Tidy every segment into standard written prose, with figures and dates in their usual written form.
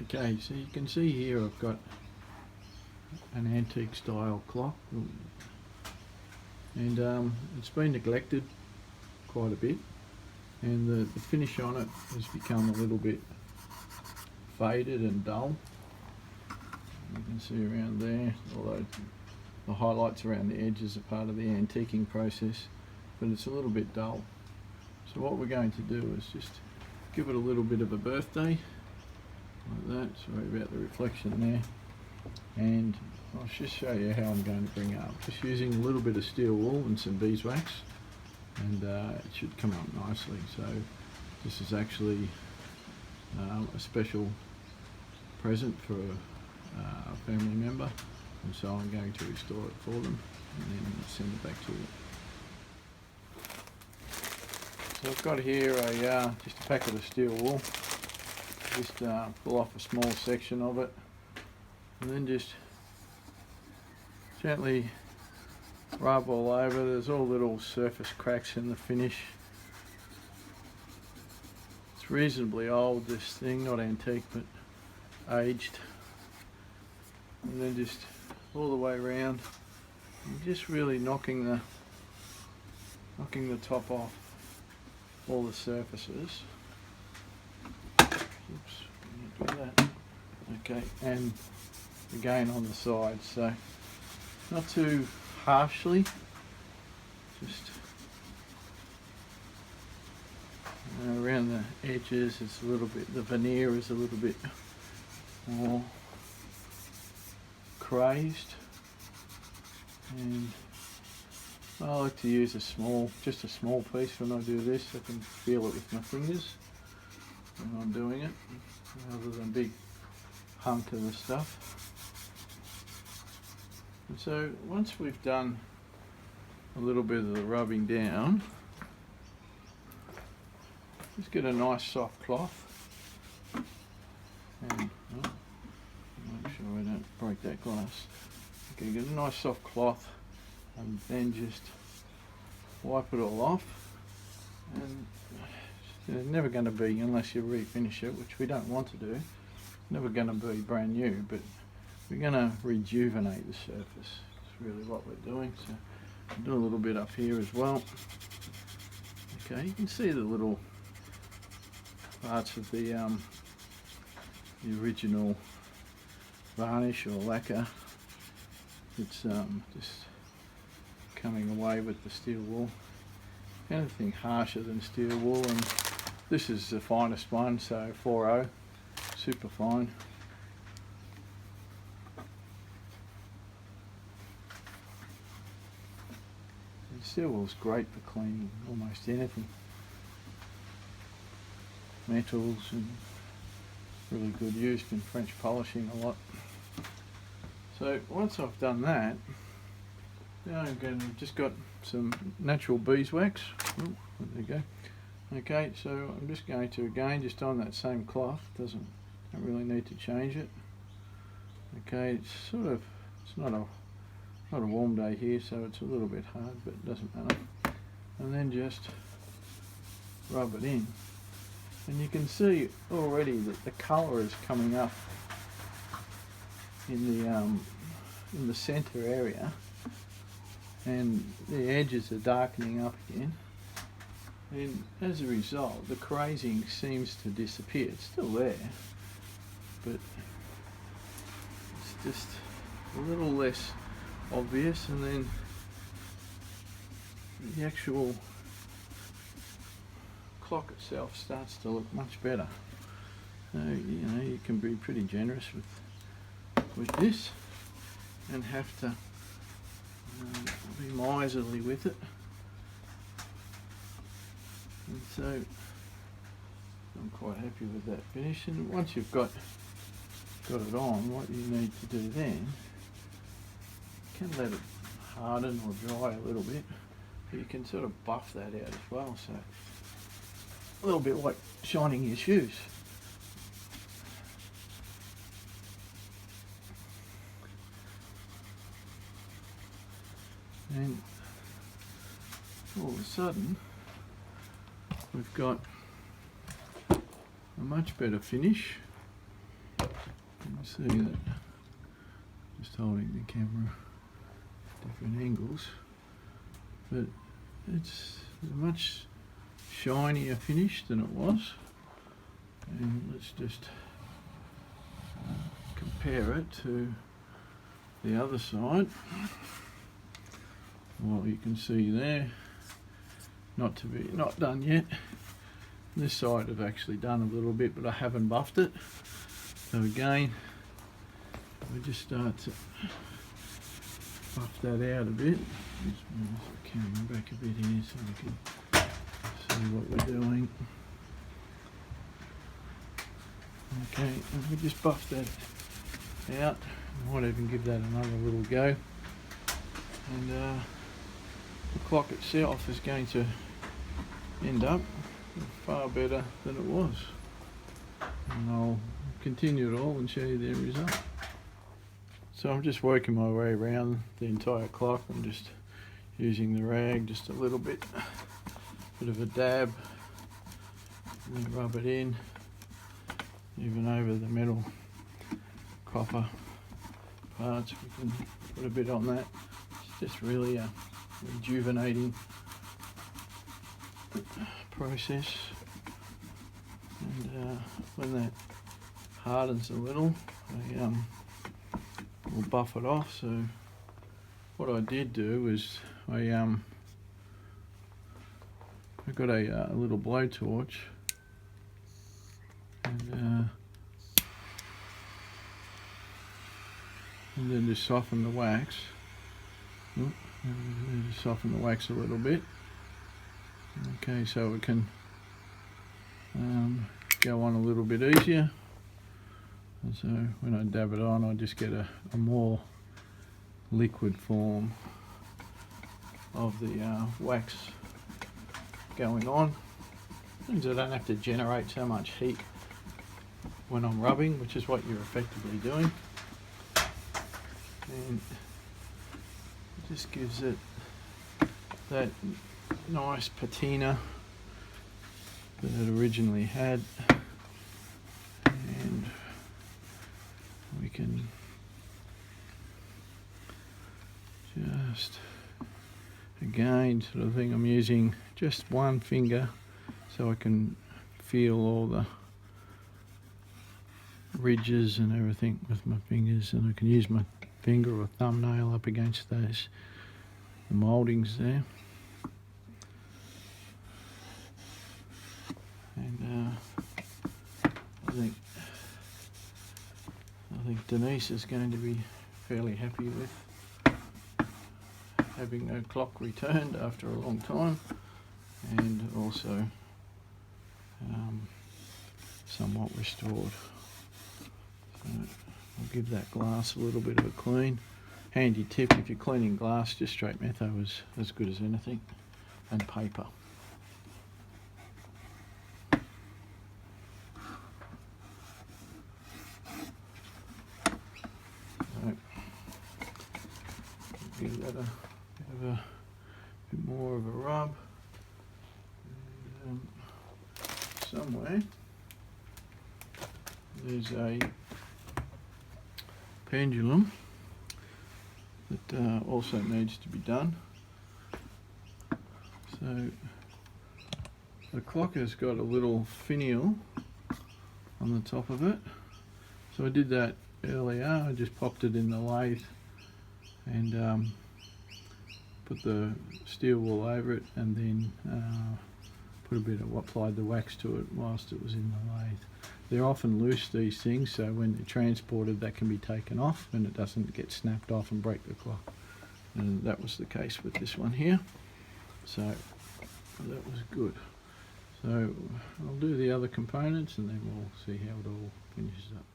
Okay, so you can see here I've got an antique style clock, and it's been neglected quite a bit, and the finish on it has become a little bit faded and dull. You can see around there, although the highlights around the edges are part of the antiquing process, but it's a little bit dull. So what we're going to do is just give it a little bit of a birthday, like that. Sorry about the reflection there. And I'll just show you how I'm going to bring it up. Just using a little bit of steel wool and some beeswax, and it should come up nicely. So this is actually a special present for a family member, and so I'm going to restore it for them and then send it back to you. So I've got here just a packet of steel wool. Just pull off a small section of it, and then just gently rub all over. There's all little surface cracks in the finish. It's reasonably old, this thing, not antique but aged. And then just all the way around, and just really knocking the top off all the surfaces. Oops, do that. Okay, and again on the sides, so not too harshly, just around the edges. It's a little bit, the veneer is a little bit more crazed, and I like to use just a small piece when I do this. I can feel it with my fingers when I'm doing it, rather than a big hunk of the stuff. And so once we've done a little bit of the rubbing down, just get a nice soft cloth, and make sure I don't break that glass. Okay, get a nice soft cloth, and then just wipe it all off. And it's never going to be, unless you refinish it, which we don't want to do, never going to be brand new, but we're going to rejuvenate the surface. That's really what we're doing. So I'll do a little bit up here as well. Okay, you can see the little parts of the original varnish or lacquer. It's just coming away with the steel wool. Anything harsher than steel wool, and this is the finest one, so 4.0, super fine. And steel wool's great for cleaning almost anything. Metals, and really good, used in French polishing a lot. So once I've done that, now I've just got some natural beeswax. Oh, there you go. Okay, so I'm just going to again just on that same cloth. Don't really need to change it. Okay, it's not a warm day here, so it's a little bit hard, but it doesn't matter. And then just rub it in, and you can see already that the colour is coming up in the centre area, and the edges are darkening up again, and as a result the crazing seems to disappear. It's still there, but it's just a little less obvious, and then the actual clock itself starts to look much better. So you can be pretty generous with this, and have to be miserly with it. And so I'm quite happy with that finish. And once you've got it on, what you need to do then, you can let it harden or dry a little bit, but you can sort of buff that out as well, so a little bit like shining your shoes. And all of a sudden we've got a much better finish. You can see that just holding the camera different angles, but it's a much shinier finish than it was. And let's just compare it to the other side. Well, you can see there, not done yet. This side I've actually done a little bit, but I haven't buffed it. So again, we just start to buff that out a bit. Just move the camera back a bit here so we can see what we're doing. Okay, and we just buff that out. I might even give that another little go. And the clock itself is going to end up far better than it was. And I'll continue it all and show you the end result. So I'm just working my way around the entire clock. I'm just using the rag just a little bit of a dab, and then rub it in, even over the metal copper parts. We can put a bit on that. It's just really a rejuvenating process. And when that hardens a little, I will buff it off. So what I did do is I got a little blowtorch and then just soften the wax. Just soften the wax a little bit. Okay, so it can go on a little bit easier. And so when I dab it on, I just get a more liquid form of the wax going on. Means I don't have to generate so much heat when I'm rubbing, which is what you're effectively doing. And it just gives it that nice patina that it originally had. And we can just, again, sort of thing, I'm using just one finger so I can feel all the ridges and everything with my fingers, and I can use my finger or thumbnail up against the mouldings there. And I think Denise is going to be fairly happy with having her clock returned after a long time, and also somewhat restored. So I'll give that glass a little bit of a clean. Handy tip, if you're cleaning glass, just straight metho is as good as anything, and paper. So, give that a bit more of a rub. And, somewhere there's a pendulum that also needs to be done. So the clock has got a little finial on the top of it. So I did that earlier. I just popped it in the lathe and put the steel wool over it, and then applied the wax to it whilst it was in the lathe. They're often loose, these things, so when they're transported that can be taken off and it doesn't get snapped off and break the clock. And that was the case with this one here. So that was good. So I'll do the other components and then we'll see how it all finishes up.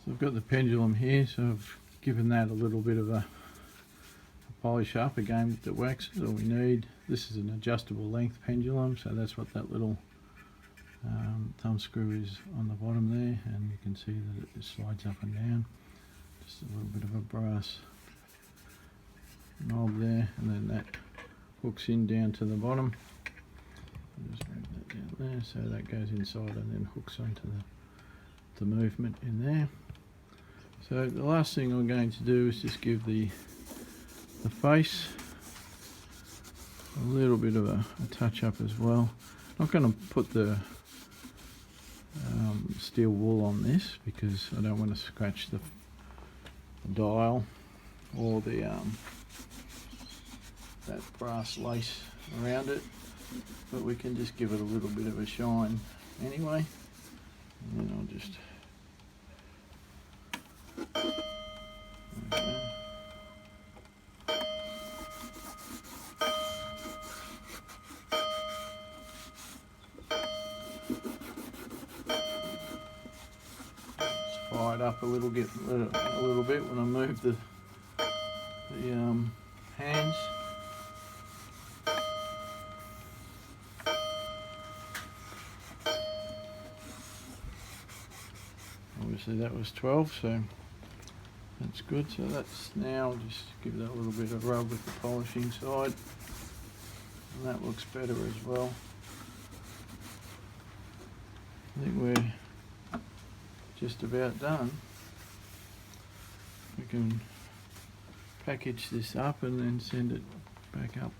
So I've got the pendulum here, so I've given that a little bit of a polish up again with the wax. All we need. This is an adjustable length pendulum, so that's what that little thumb screw is on the bottom there, and you can see that it slides up and down. Just a little bit of a brass knob there, and then that hooks in down to the bottom. I'll just move that down there, so that goes inside and then hooks onto the movement in there. So the last thing I'm going to do is just give the face a little bit of a touch up as well. I'm not going to put the steel wool on this because I don't want to scratch the dial or the that brass lace around it, but we can just give it a little bit of a shine anyway. And then I'll just fire it up a little bit when I move the hands. Obviously that was 12, so that's good. So that's now just give that a little bit of rub with the polishing side, and that looks better as well. I think we're just about done. We can package this up and then send it back up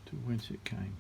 to whence it came.